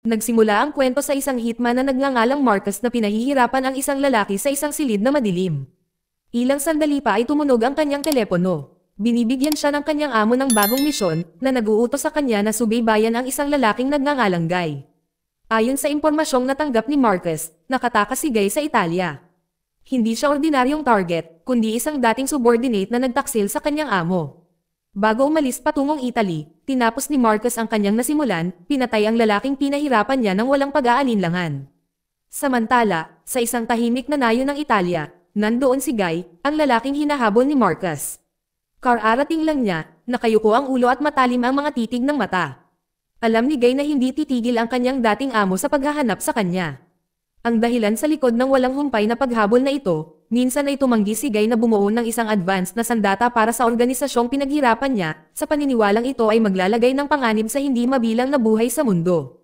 Nagsimula ang kwento sa isang hitman na nagngangalang Marcus na pinahihirapan ang isang lalaki sa isang silid na madilim. Ilang sandali pa ay tumunog ang kanyang telepono. Binibigyan siya ng kanyang amo ng bagong misyon na nag-uutos sa kanya na subaybayan ang isang lalaking nagngangalang Guy. Ayon sa impormasyong natanggap ni Marcus, nakatakas si Guy sa Italia. Hindi siya ordinaryong target, kundi isang dating subordinate na nagtaksil sa kanyang amo. Bago umalis patungong Italy, tinapos ni Marcus ang kanyang nasimulan, pinatay ang lalaking pinahirapan niya ng walang pag-aalinlangan. Samantala, sa isang tahimik na nayo ng Italia, nandoon si Guy, ang lalaking hinahabol ni Marcus. Kararating lang niya, nakayuko ang ulo at matalim ang mga titig ng mata. Alam ni Guy na hindi titigil ang kanyang dating amo sa paghahanap sa kanya. Ang dahilan sa likod ng walang humpay na paghabol na ito, minsan ay tumanggi si Guy na bumuo ng isang advance na sandata para sa organisasyong pinaghirapan niya, sa paniniwalang ito ay maglalagay ng panganib sa hindi mabilang na buhay sa mundo.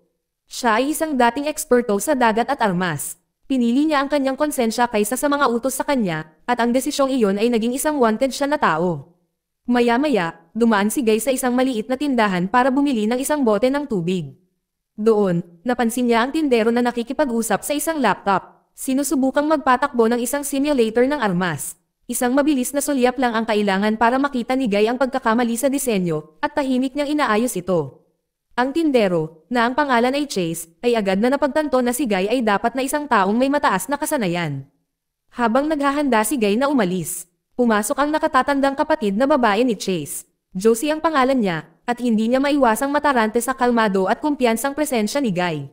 Siya ay isang dating eksperto sa dagat at armas. Pinili niya ang kanyang konsensya kaysa sa mga utos sa kanya, at ang desisyong iyon ay naging isang wanted siya na tao. Maya-maya, dumaan si Guy sa isang maliit na tindahan para bumili ng isang bote ng tubig. Doon, napansin niya ang tindero na nakikipag-usap sa isang laptop. Sinusubukang magpatakbo ng isang simulator ng armas. Isang mabilis na sulyap lang ang kailangan para makita ni Guy ang pagkakamali sa disenyo, at tahimik niyang inaayos ito. Ang tindero, na ang pangalan ay Chase, ay agad na napagtanto na si Guy ay dapat na isang taong may mataas na kasanayan. Habang naghahanda si Guy na umalis, pumasok ang nakatatandang kapatid na babae ni Chase. Josie ang pangalan niya, at hindi niya maiwasang matarante sa kalmado at kumpiyansang presensya ni Guy.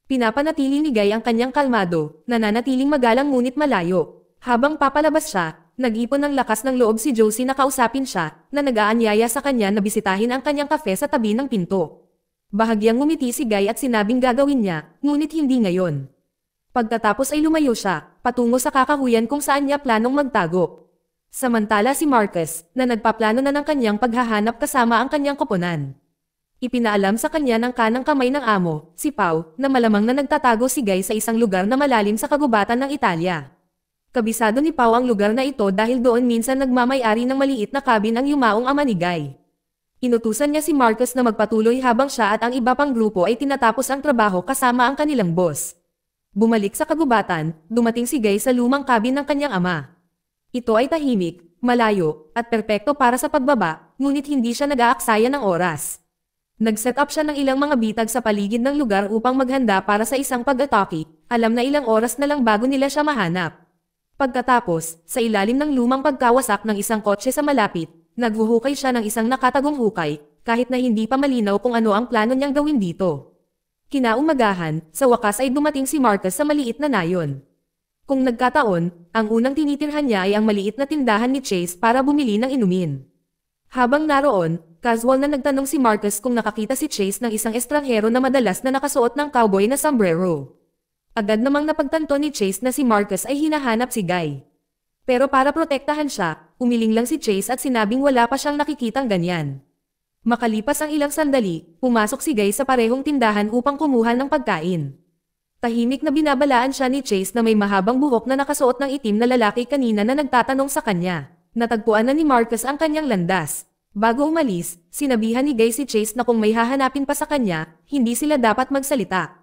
Pinapanatili ni Guy ang kanyang kalmado, nananatiling magalang ngunit malayo. Habang papalabas siya, nag-ipon ng lakas ng loob si Josie na kausapin siya, na nag-aanyaya sa kanya na bisitahin ang kanyang kafe sa tabi ng pinto. Bahagyang ngumiti si Guy at sinabing gagawin niya, ngunit hindi ngayon. Pagkatapos ay lumayo siya, patungo sa kakahuyan kung saan niya planong magtago. Samantala si Marcus, na nagpaplano na ng kanyang paghahanap kasama ang kanyang koponan. Ipinaalam sa kanya ng kanang kamay ng amo, si Pau, na malamang na nagtatago si Guy sa isang lugar na malalim sa kagubatan ng Italia. Kabisado ni Pau ang lugar na ito dahil doon minsan nagmamay-ari ng maliit na cabin ang yumaong ama ni Guy. Inutusan niya si Marcus na magpatuloy habang siya at ang iba pang grupo ay tinatapos ang trabaho kasama ang kanilang boss. Bumalik sa kagubatan, dumating si Guy sa lumang cabin ng kanyang ama. Ito ay tahimik, malayo, at perpekto para sa pagbaba, ngunit hindi siya nag-aaksaya ng oras. Nag-set up siya ng ilang mga bitag sa paligid ng lugar upang maghanda para sa isang pag-atake, alam na ilang oras na lang bago nila siya mahanap. Pagkatapos, sa ilalim ng lumang pagkawasak ng isang kotse sa malapit, naghuhukay siya ng isang nakatagong hukay, kahit na hindi pa malinaw kung ano ang plano niyang gawin dito. Kinaumagahan, sa wakas ay dumating si Marcus sa maliit na nayon. Kung nagkataon, ang unang tinitirhan niya ay ang maliit na tindahan ni Chase para bumili ng inumin. Habang naroon, casual na nagtanong si Marcus kung nakakita si Chase ng isang estranghero na madalas na nakasuot ng cowboy na sombrero. Agad namang napagtanto ni Chase na si Marcus ay hinahanap si Guy. Pero para protektahan siya, umiling lang si Chase at sinabing wala pa siyang nakikitang ganyan. Makalipas ang ilang sandali, pumasok si Guy sa parehong tindahan upang kumuha ng pagkain. Tahimik na binabalaan siya ni Chase na may mahabang buhok na nakasuot ng itim na lalaki kanina na nagtatanong sa kanya. Natagpuan na ni Marcus ang kanyang landas. Bago umalis, sinabihan ni Guy si Chase na kung may hahanapin pa sa kanya, hindi sila dapat magsalita.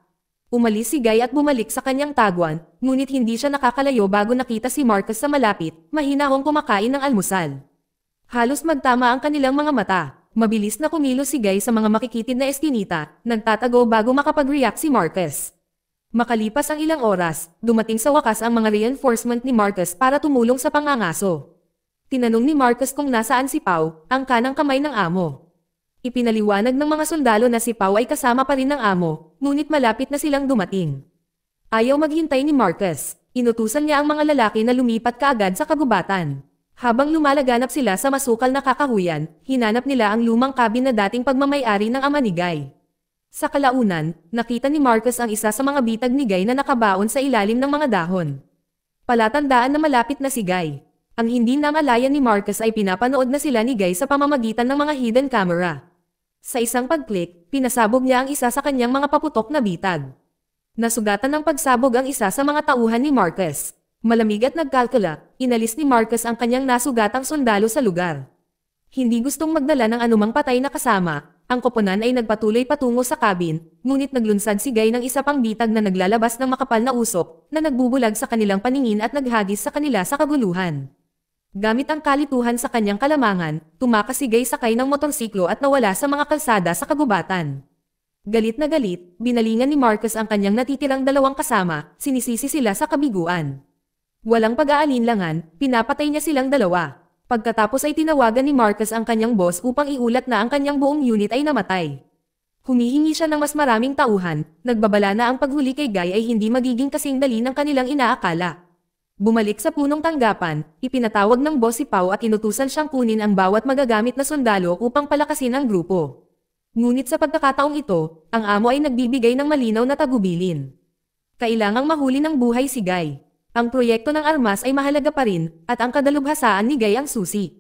Umalis si Guy at bumalik sa kanyang taguan, ngunit hindi siya nakakalayo bago nakita si Marcus sa malapit, mahinahong kumakain ng almusal. Halos magtama ang kanilang mga mata. Mabilis na kumilos si Guy sa mga makikitid na eskinita, nagtatago bago makapag-react si Marcus. Makalipas ang ilang oras, dumating sa wakas ang mga reinforcement ni Marcus para tumulong sa pangangaso. Tinanong ni Marcus kung nasaan si Pau, ang kanang kamay ng amo. Ipinaliwanag ng mga sundalo na si Pau ay kasama pa rin ng amo, ngunit malapit na silang dumating. Ayaw maghintay ni Marcus, inutusan niya ang mga lalaki na lumipat kaagad sa kagubatan. Habang lumalaganap sila sa masukal na kakahuyan, hinanap nila ang lumang cabin na dating pagmamay-ari ng ama ni Guy. Sa kalaunan, nakita ni Marcus ang isa sa mga bitag ni Guy na nakabaon sa ilalim ng mga dahon. Palatandaan na malapit na si Guy. Ang hindi namalayan ni Marcus ay pinapanood na sila ni Guy sa pamamagitan ng mga hidden camera. Sa isang pag-click, pinasabog niya ang isa sa kanyang mga paputok na bitag. Nasugatan ng pagsabog ang isa sa mga tauhan ni Marcus. Malamig at nagkalkula, inalis ni Marcus ang kanyang nasugatang sundalo sa lugar. Hindi gustong magdala ng anumang patay na kasama, ang koponan ay nagpatuloy patungo sa cabin, ngunit naglunsad si Guy ng isa pang bitag na naglalabas ng makapal na usok, na nagbubulag sa kanilang paningin at naghagis sa kanila sa kaguluhan. Gamit ang kalituhan sa kanyang kalamangan, tumakas si Guy sakay ng motorsiklo at nawala sa mga kalsada sa kagubatan. Galit na galit, binalingan ni Marcus ang kanyang natitirang dalawang kasama, sinisisi sila sa kabiguan. Walang pag-aalinlangan, pinapatay niya silang dalawa. Pagkatapos ay tinawagan ni Marcus ang kanyang boss upang iulat na ang kanyang buong unit ay namatay. Humihingi siya ng mas maraming tauhan, nagbabala na ang paghuli kay Guy ay hindi magiging kasing dali ng kanilang inaakala. Bumalik sa punong tanggapan, ipinatawag ng boss si Pao at inutusan siyang kunin ang bawat magagamit na sundalo upang palakasin ang grupo. Ngunit sa pagkakataong ito, ang amo ay nagbibigay ng malinaw na tagubilin. Kailangang mahuli ng buhay si Guy. Ang proyekto ng armas ay mahalaga pa rin, at ang kadalubhasaan ni Guy ang susi.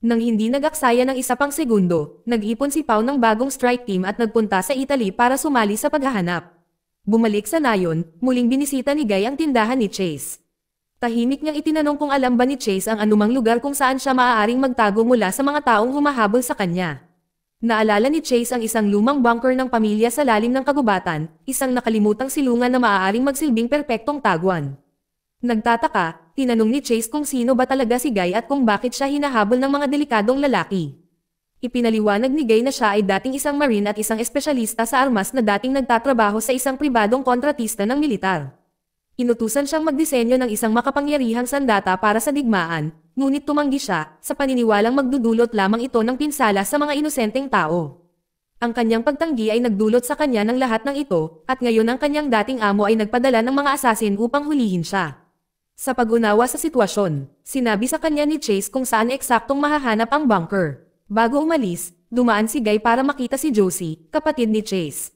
Nang hindi nag-aksaya ng isa pang segundo, nag-ipon si Pao ng bagong strike team at nagpunta sa Italy para sumali sa paghahanap. Bumalik sa nayon, muling binisita ni Guy ang tindahan ni Chase. Tahimik niyang itinanong kung alam ba ni Chase ang anumang lugar kung saan siya maaaring magtago mula sa mga taong humahabol sa kanya. Naalala ni Chase ang isang lumang bunker ng pamilya sa lalim ng kagubatan, isang nakalimutang silungan na maaaring magsilbing perpektong taguan. Nagtataka, tinanong ni Chase kung sino ba talaga si Guy at kung bakit siya hinahabol ng mga delikadong lalaki. Ipinaliwanag ni Guy na siya ay dating isang marine at isang espesyalista sa armas na dating nagtatrabaho sa isang pribadong kontratista ng militar. Inutusan siyang magdisenyo ng isang makapangyarihang sandata para sa digmaan, ngunit tumanggi siya, sa paniniwalang magdudulot lamang ito ng pinsala sa mga inosenteng tao. Ang kanyang pagtanggi ay nagdulot sa kanya ng lahat ng ito, at ngayon ang kanyang dating amo ay nagpadala ng mga asasin upang hulihin siya. Sa pag-unawa sa sitwasyon, sinabi sa kanya ni Chase kung saan eksaktong mahahanap ang bunker. Bago umalis, dumaan si Guy para makita si Josie, kapatid ni Chase.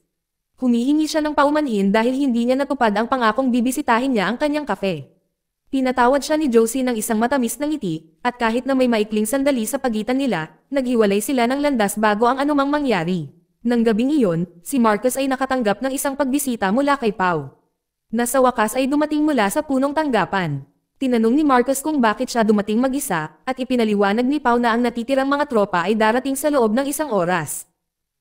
Humihingi siya ng paumanhin dahil hindi niya natupad ang pangakong bibisitahin niya ang kanyang kafe. Pinatawad siya ni Josie ng isang matamis na ngiti, at kahit na may maikling sandali sa pagitan nila, naghiwalay sila ng landas bago ang anumang mangyari. Nang gabing iyon, si Marcus ay nakatanggap ng isang pagbisita mula kay Pao. Nasa wakas ay dumating mula sa punong tanggapan. Tinanong ni Marcus kung bakit siya dumating mag-isa, at ipinaliwanag ni Pao na ang natitirang mga tropa ay darating sa loob ng isang oras.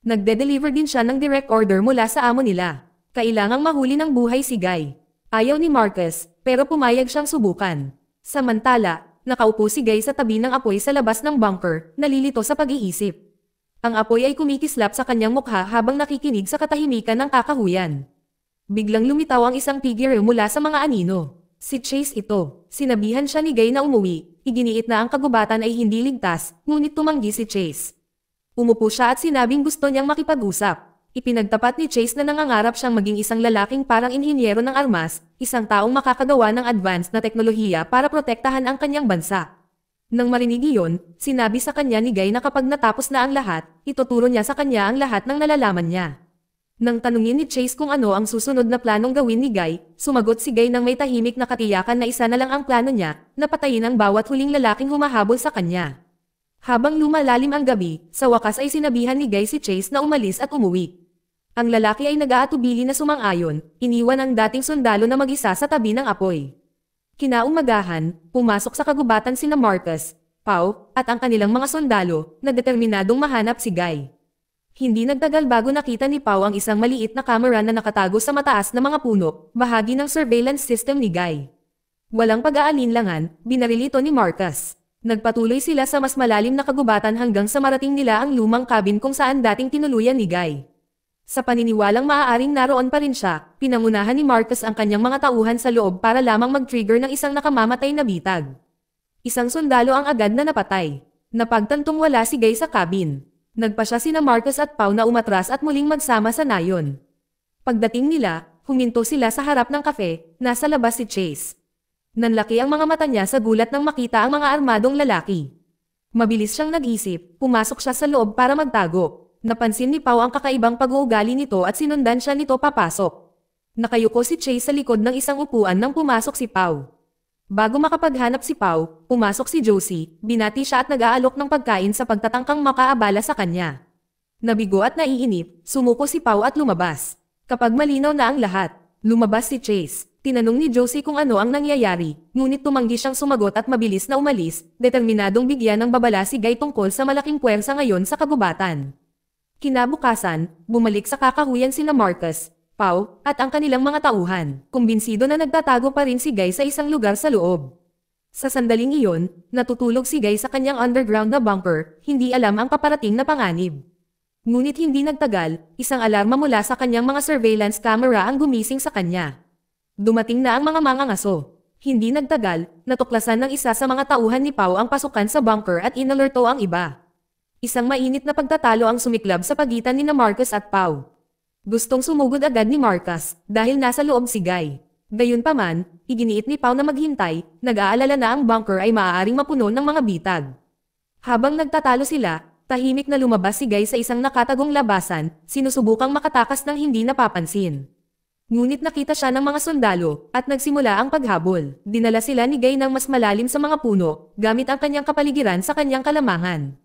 Nagde-deliver din siya ng direct order mula sa amo nila. Kailangang mahuli ng buhay si Guy. Ayaw ni Marcus, pero pumayag siyang subukan. Samantala, nakaupo si Guy sa tabi ng apoy sa labas ng bunker, nalilito sa pag-iisip. Ang apoy ay kumikislap sa kanyang mukha habang nakikinig sa katahimikan ng kakahuyan. Biglang lumitaw ang isang figure mula sa mga anino. Si Chase ito. Sinabihan siya ni Guy na umuwi, iginiit na ang kagubatan ay hindi ligtas, ngunit tumanggi si Chase. Umupo siya at sinabing gusto niyang makipag-usap. Ipinagtapat ni Chase na nangangarap siyang maging isang lalaking parang inhinyero ng armas, isang taong makakagawa ng advanced na teknolohiya para protektahan ang kanyang bansa. Nang marinig iyon, sinabi sa kanya ni Guy na kapag natapos na ang lahat, ituturo niya sa kanya ang lahat ng nalalaman niya. Nang tanungin ni Chase kung ano ang susunod na planong gawin ni Guy, sumagot si Guy nang may tahimik na katiyakan na isa na lang ang plano niya, na patayin ang bawat huling lalaking humahabol sa kanya. Habang lumalalim ang gabi, sa wakas ay sinabihan ni Guy si Chase na umalis at umuwi. Ang lalaki ay nag-aatubili na sumang-ayon, iniwan ang dating sundalo na mag-isa sa tabi ng apoy. Kinaumagahan, pumasok sa kagubatan sina Marcus, Pao, at ang kanilang mga sundalo, na determinadong mahanap si Guy. Hindi nagtagal bago nakita ni Pao ang isang maliit na kamera na nakatago sa mataas na mga puno, bahagi ng surveillance system ni Guy. Walang pag-aalinlangan, binaril ito ni Marcus. Nagpatuloy sila sa mas malalim na kagubatan hanggang sa marating nila ang lumang cabin kung saan dating tinuluyan ni Guy. Sa paniniwalang maaaring naroon pa rin siya, pinangunahan ni Marcus ang kanyang mga tauhan sa loob para lamang mag-trigger ng isang nakamamatay na bitag. Isang sundalo ang agad na napatay. Napagtantong wala si Guy sa cabin. Nagpa siya sina Marcus at Pao na umatras at muling magsama sa nayon. Pagdating nila, huminto sila sa harap ng kafe, nasa labas si Chase. Nanlaki ang mga mata niya sa gulat nang makita ang mga armadong lalaki. Mabilis siyang nag-isip, pumasok siya sa loob para magtago. Napansin ni Pao ang kakaibang pag-uugali nito at sinundan siya nito papasok. Nakayuko si Chase sa likod ng isang upuan nang pumasok si Pao. Bago makapaghanap si Pao, pumasok si Josie, binati siya at nag-aalok ng pagkain sa pagtatangkang makaabala sa kanya. Nabigo at naiinip, sumuko si Pao at lumabas. Kapag malinaw na ang lahat, lumabas si Chase. Tinanong ni Josie kung ano ang nangyayari, ngunit tumanggi siyang sumagot at mabilis na umalis, determinadong bigyan ng babala si Guy tungkol sa malaking puwersa ngayon sa kagubatan. Kinabukasan, bumalik sa kakahuyan sina Marcus, Pau, at ang kanilang mga tauhan. Kumbinsido na nagtatago pa rin si Guy sa isang lugar sa loob. Sa sandaling iyon, natutulog si Guy sa kanyang underground na bunker, hindi alam ang paparating na panganib. Ngunit hindi nagtagal, isang alarma mula sa kanyang mga surveillance camera ang gumising sa kanya. Dumating na ang mga mangangaso. Hindi nagtagal, natuklasan ng isa sa mga tauhan ni Pau ang pasukan sa bunker at inalerto ang iba. Isang mainit na pagtatalo ang sumiklab sa pagitan ni Marcus at Pau. Gustong sumugod agad ni Marcus dahil nasa loob si Guy. Gayunpaman, iginiit ni Pau na maghintay, nag-aalala na ang bunker ay maaaring mapuno ng mga bitag. Habang nagtatalo sila, tahimik na lumabas si Guy sa isang nakatagong labasan, sinusubukang makatakas ng hindi napapansin. Ngunit nakita siya ng mga sundalo, at nagsimula ang paghabol. Dinala sila ni Guy ng mas malalim sa mga puno, gamit ang kanyang kapaligiran sa kanyang kalamangan.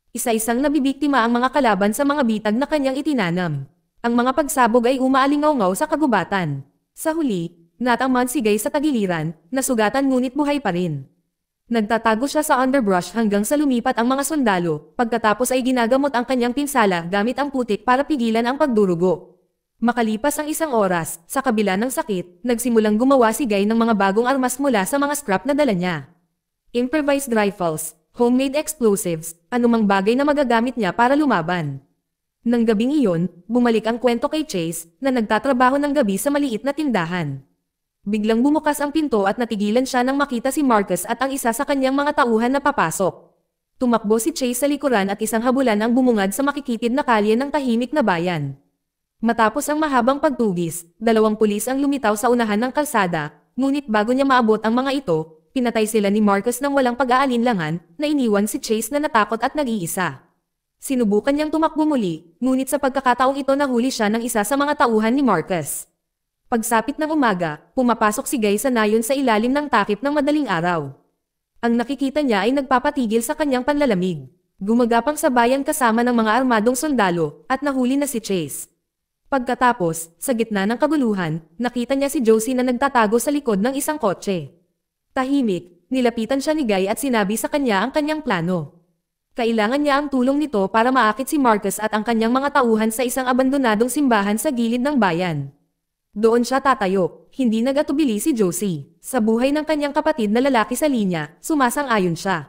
Isa-isang nabibiktima ang mga kalaban sa mga bitag na kanyang itinanam. Ang mga pagsabog ay umaalingaw-ngaw sa kagubatan. Sa huli, natamaan si Guy sa tagiliran, nasugatan ngunit buhay pa rin. Nagtatago siya sa underbrush hanggang sa lumipat ang mga sundalo, pagkatapos ay ginagamot ang kanyang pinsala gamit ang putik para pigilan ang pagdurugo. Makalipas ang isang oras, sa kabila ng sakit, nagsimulang gumawa si Guy ng mga bagong armas mula sa mga scrap na dala niya. Improvised rifles, homemade explosives, anumang bagay na magagamit niya para lumaban. Nang gabing iyon, bumalik ang kwento kay Chase, na nagtatrabaho ng gabi sa maliit na tindahan. Biglang bumukas ang pinto at natigilan siya nang makita si Marcus at ang isa sa kanyang mga tauhan na papasok. Tumakbo si Chase sa likuran at isang habulan ang bumungad sa makikitid na kalye ng tahimik na bayan. Matapos ang mahabang pagtugis, 2 pulis ang lumitaw sa unahan ng kalsada, ngunit bago niya maabot ang mga ito, pinatay sila ni Marcus nang walang pag-aalinlangan, na iniwan si Chase na natakot at nag-iisa. Sinubukan niyang tumakbo muli, ngunit sa pagkakataong ito nahuli siya ng isa sa mga tauhan ni Marcus. Pagsapit ng umaga, pumapasok si Guy sa nayon sa ilalim ng takip ng madaling araw. Ang nakikita niya ay nagpapatigil sa kanyang panlalamig. Gumagapang sa bayan kasama ng mga armadong sundalo, at nahuli na si Chase. Pagkatapos, sa gitna ng kaguluhan, nakita niya si Josie na nagtatago sa likod ng isang kotse. Tahimik, nilapitan siya ni Guy at sinabi sa kanya ang kanyang plano. Kailangan niya ang tulong nito para maakit si Marcus at ang kanyang mga tauhan sa isang abandonadong simbahan sa gilid ng bayan. Doon siya tatayo, hindi nagatubili si Josie. Sa buhay ng kanyang kapatid na lalaki sa linya, sumasang-ayon siya.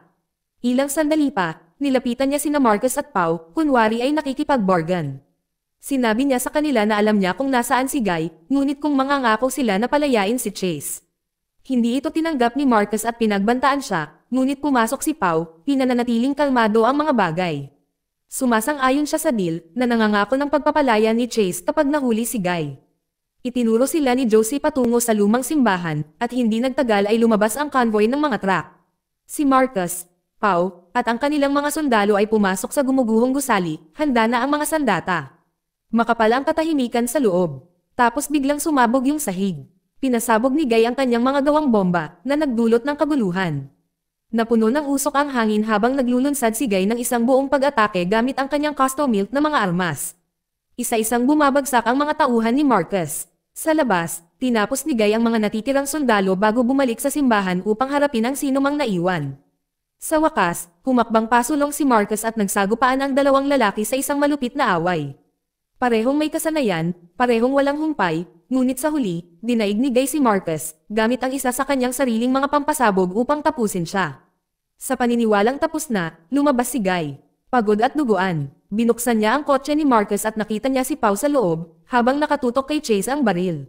Ilang sandali pa, nilapitan niya sina Marcus at Pau, kunwari ay nakikipag-bargain. Sinabi niya sa kanila na alam niya kung nasaan si Guy, ngunit kung mangangako sila na palayain si Chase. Hindi ito tinanggap ni Marcus at pinagbantaan siya, ngunit pumasok si Pau, pinananatiling kalmado ang mga bagay. Sumasang-ayon siya sa deal, na nangangako ng pagpapalaya ni Chase kapag nahuli si Guy. Itinuro sila ni Josie patungo sa lumang simbahan, at hindi nagtagal ay lumabas ang convoy ng mga truck. Si Marcus, Pau, at ang kanilang mga sundalo ay pumasok sa gumuguhong gusali, handa na ang mga sandata. Makapal ang katahimikan sa loob. Tapos biglang sumabog yung sahig. Pinasabog ni Guy ang kanyang mga gawang bomba, na nagdulot ng kaguluhan. Napuno ng usok ang hangin habang naglulunsad si Guy ng isang buong pag-atake gamit ang kanyang custom-built na mga armas. Isa-isang bumabagsak ang mga tauhan ni Marcus. Sa labas, tinapos ni Guy ang mga natitirang sundalo bago bumalik sa simbahan upang harapin ang sinumang naiwan. Sa wakas, humakbang pasulong si Marcus at nagsagupaan ang 2 lalaki sa isang malupit na away. Parehong may kasanayan, parehong walang humpay, ngunit sa huli, dinaig ni Guy si Marcus, gamit ang isa sa kanyang sariling mga pampasabog upang tapusin siya. Sa paniniwalang tapos na, lumabas si Guy. Pagod at duguan, binuksan niya ang kotse ni Marcus at nakita niya si Pau sa loob, habang nakatutok kay Chase ang baril.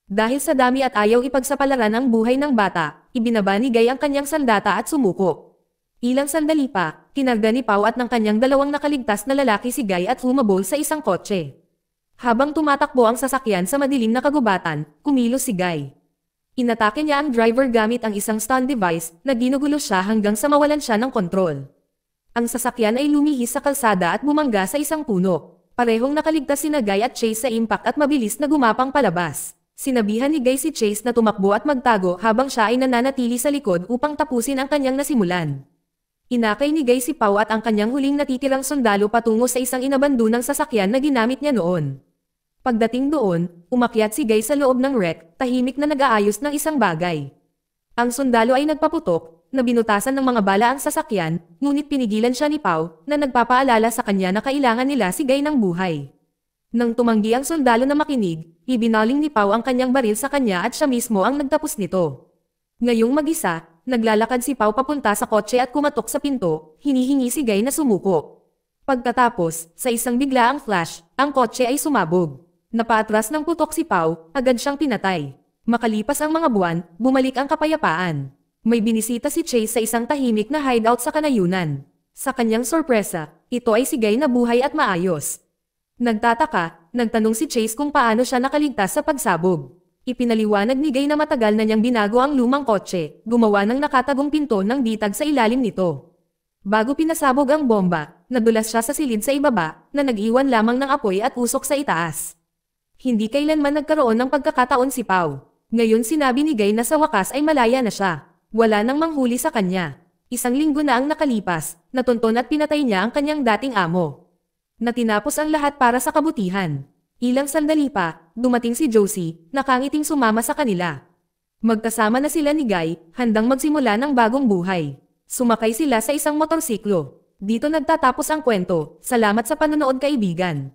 Dahil sa dami at ayaw ipagsapalaran ang buhay ng bata, ibinaba ni Guy ang kanyang sandata at sumuko. Ilang sandali pa, kinarga ni Pau at ng kanyang 2 nakaligtas na lalaki si Guy at humabol sa isang kotse. Habang tumatakbo ang sasakyan sa madilim na kagubatan, kumilos si Guy. Inatake niya ang driver gamit ang isang stun device na ginugulo siya hanggang sa mawalan siya ng kontrol. Ang sasakyan ay lumihis sa kalsada at bumangga sa isang puno. Parehong nakaligtas sina Guy at Chase sa impact at mabilis na gumapang palabas. Sinabihan ni Guy si Chase na tumakbo at magtago habang siya ay nananatili sa likod upang tapusin ang kanyang nasimulan. Inakay ni Guy si Pau at ang kanyang huling natitirang sundalo patungo sa isang inabandonang sasakyan na ginamit niya noon. Pagdating doon, umakyat si Guy sa loob ng wreck, tahimik na nag-aayos ng isang bagay. Ang sundalo ay nagpaputok, na binutasan ng mga bala ang sasakyan, ngunit pinigilan siya ni Pao, na nagpapaalala sa kanya na kailangan nila si Guy ng buhay. Nang tumanggi ang sundalo na makinig, ibinaling ni Pao ang kanyang baril sa kanya at siya mismo ang nagtapos nito. Ngayong mag-isa, naglalakad si Pao papunta sa kotse at kumatok sa pinto, hinihingi si Guy na sumuko. Pagkatapos, sa isang biglaang flash, ang kotse ay sumabog. Napaatras ng putok si Pao, agad siyang pinatay. Makalipas ang mga buwan, bumalik ang kapayapaan. May binisita si Chase sa isang tahimik na hideout sa kanayunan. Sa kanyang sorpresa, ito ay si Guy na buhay at maayos. Nagtataka, nagtanong si Chase kung paano siya nakaligtas sa pagsabog. Ipinaliwanag ni Guy na matagal na niyang binago ang lumang kotse, gumawa ng nakatagong pinto ng bitag sa ilalim nito. Bago pinasabog ang bomba, nadulas siya sa silid sa ibaba, na nag-iwan lamang ng apoy at usok sa itaas. Hindi kailanman nagkaroon ng pagkakataon si Pao. Ngayon sinabi ni Guy na sa wakas ay malaya na siya. Wala nang manghuli sa kanya. Isang linggo na ang nakalipas, natunton at pinatay niya ang kanyang dating amo. Natinapos ang lahat para sa kabutihan. Ilang sandali pa, dumating si Josie, nakangiting sumama sa kanila. Magkasama na sila ni Guy, handang magsimula ng bagong buhay. Sumakay sila sa isang motorsiklo. Dito nagtatapos ang kwento. Salamat sa panonood kaibigan.